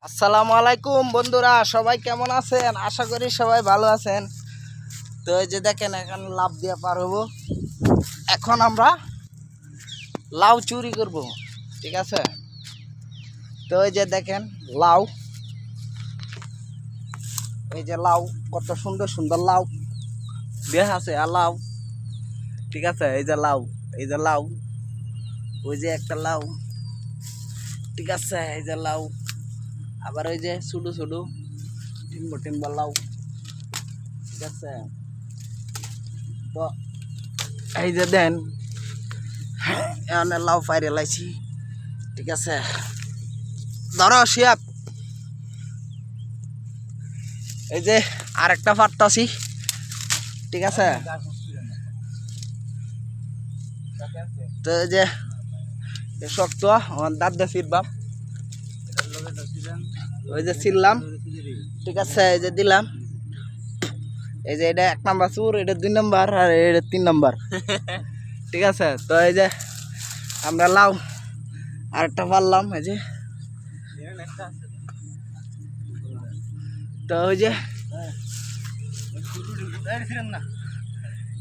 আসসালামু আলাইকুম বন্ধুরা, সবাই কেমন আছেন? আশা করি সবাই ভালো আছেন। তো এই যে দেখেন, এখন লাভ দিয়ে পার হবো। এখন আমরা লাউ চুরি করব, ঠিক আছে? তো এই যে দেখেন লাউ, এই যে লাউ, কত সুন্দর সুন্দর লাউ বেশ আছে। আর লাউ, ঠিক আছে? এই যে লাউ, এই যে লাউ, ওই যে একটা লাউ, ঠিক আছে? এই যে লাউ, আবার ওই যে ছোটো ছোটো টিম্বা লাউ, ঠিক আছে? তো এই যে দেন, এখানে লাউ পাইরে লাইছি, ঠিক আছে? ধরো শিয়াব, এই যে আরেকটা পারতাছি, ঠিক আছে? তো এই যে শক্ত আমার দাঁত দিয়ে ফিরবাম, ওই যে ছিললাম, ঠিক আছে? এই যে দিলাম, এই যে এটা 1 নাম্বার চুর, এটা 2 নাম্বার, আর এটা 3 নাম্বার, ঠিক আছে? তো এই যে আমরা লাউ আরেকটা পারলাম, এই যে। তো ওই যে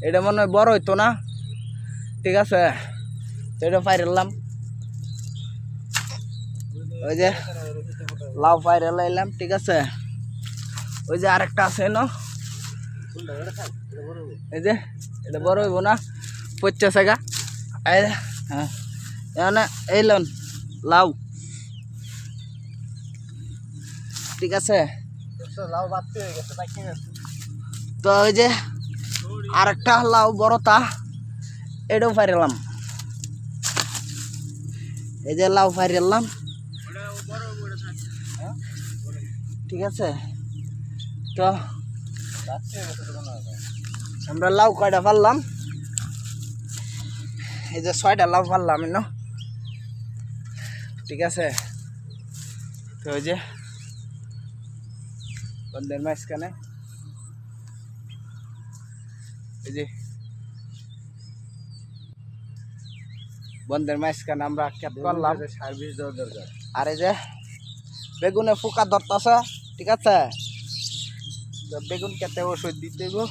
এটা মনে হয় বড় হইতো না, ঠিক আছে? তো এটা পাইরালাম, ওই যে লাউ পাইরে লাইলাম, ঠিক আছে? ওই যে আরেকটা আছে না, এই যে এটা বড় হইব না, 50 টাকা। এই হ্যাঁ, এখানে এই লন লাউ, ঠিক আছে? তো ওই যে আরেকটা লাউ বড়টা, এটাও পাইরালাম, এই যে লাউ পাইরালাম, ঠিক আছে? তো আমরা লাউ কয়টা পারলাম, এই যে 6টা লাউ পারলাম, ঠিক আছে? তো ওই যে বন্ধের মাঝখানে, এই যে বন্ধের মাঝখানে আমরা ক্যাপ করলাম, সার্ভিস দেওয়া দরকার। আর এই যে বেগুনে পোকা ধরতেছে, ঠিক আছে? বেগুন কেটে ওষুধ দিতে গো,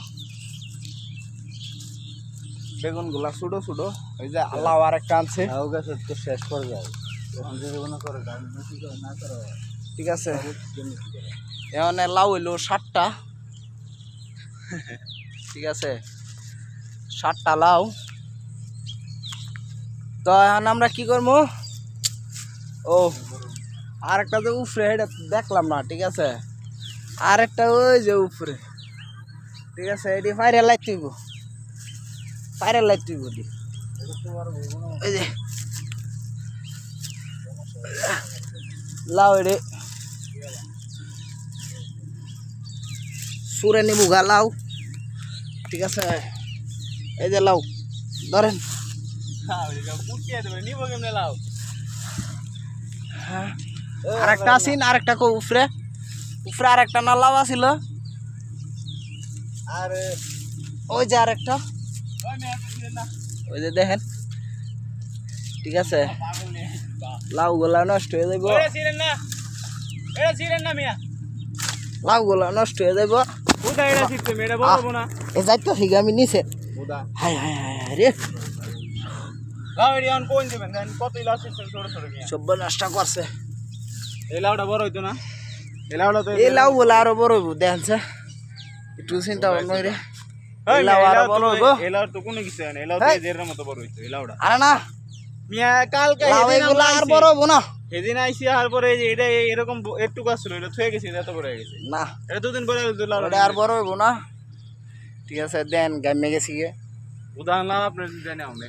বেগুন গুলা ছোটো ছোটো, ওই যে আল্লাহ আর একটা আনছে, শেষ করে যায়, ঠিক আছে? এখানে লাউ হইলো 60টা, ঠিক আছে? 60টা লাউ। তো এখন আমরা কি করবো? ও আরেকটা যে উপরে, এটা দেখলাম না, ঠিক আছে? আরেকটা ওই যে উপরে, ঠিক আছে? এটি ফাইরে লাইতেইব, ফাইরে লাইতেইব, এই যে লাউ, এটি সুরে নিবু গা লাউ, ঠিক আছে? এই যে লাউ ধরেন, আরেকটা আসিন, আরেকটা কো উপরে, উপরে আরেকটা না লাউ আসিল, আর ওই যে আরেকটা, ওই যে দেখেন, ঠিক আছে? লাউ গুলা নষ্ট হয়ে যাইব, লাউ গুলা নষ্ট হয়ে যাইব, এ যাইতো ঠিক আমি নিচে, হাই হাই হাই রে, সব নষ্ট করছে। এই লাউটা বড় হইতো না, এই লাউ বলে আরো বড় হইব, দেখছে একটু চিন্তা ভাবনা রে, এই লাউ আরো বড় হইব। এই লাউ তো কোনো কিছু না, এই লাউ তো এর মতো বড় হইতো এই লাউটা। আরে না, মিয়া কালকে লাউ এগুলো আর বড় হইব না, সেদিন আইসি, আর পরে এই যে এটা এরকম একটুকু আসছিল, এটা থুয়ে গেছে, এত বড় হয়ে গেছে না, এটা 2 দিন পরে ওটা আর বড় হইব না, ঠিক আছে? দেন গামে গেছি গে উদাহরণ লাভ আপনার জানি আমরা